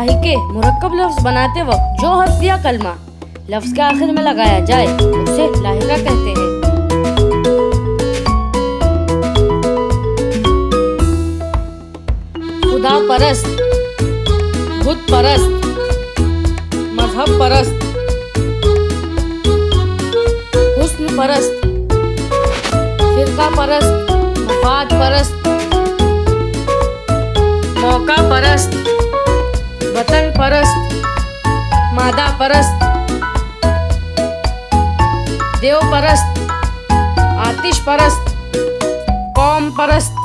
इलाही के मुरक्कब लफ्ज बनाते वक्त जो हर्फ या कलमा लफ्ज के आखिर में लगाया जाए उसे लाहिका कहते हैं। खुदा परस्त, बुत परस्त, मजहब परस्त, हुस्न परस्त, फिरका परस्त, मफाद परस्त, मौका परस्त, वतन परस्त, मादा परस्त, देव परस्त, आतिश परस्त, कौम परस्त,